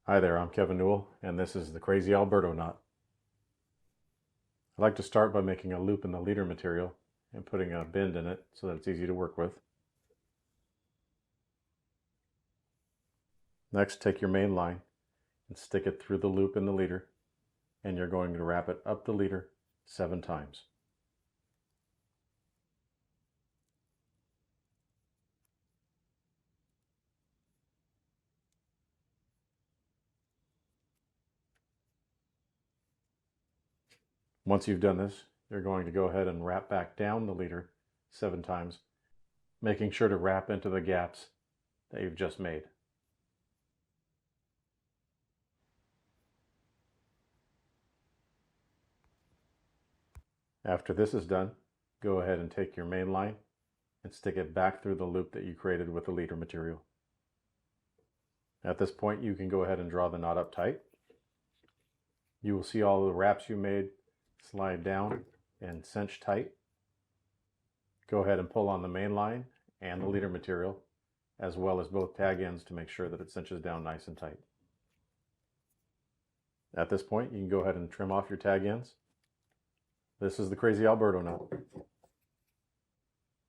Hi there, I'm Kevin Newell, and this is the Crazy Alberto knot. I like to start by making a loop in the leader material and putting a bend in it so that it's easy to work with. Next, take your main line and stick it through the loop in the leader, and you're going to wrap it up the leader 7 times. Once you've done this, you're going to go ahead and wrap back down the leader 7 times, making sure to wrap into the gaps that you've just made. After this is done, go ahead and take your main line and stick it back through the loop that you created with the leader material. At this point, you can go ahead and draw the knot up tight. You will see all the wraps you made slide down and cinch tight. Go ahead and pull on the main line and the leader material, as well as both tag ends, to make sure that it cinches down nice and tight. At this point, you can go ahead and trim off your tag ends. This is the Crazy Alberto knot.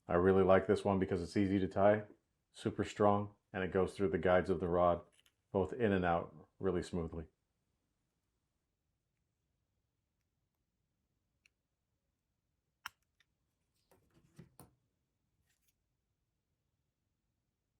I really like this one because it's easy to tie, super strong, and it goes through the guides of the rod, both in and out, really smoothly.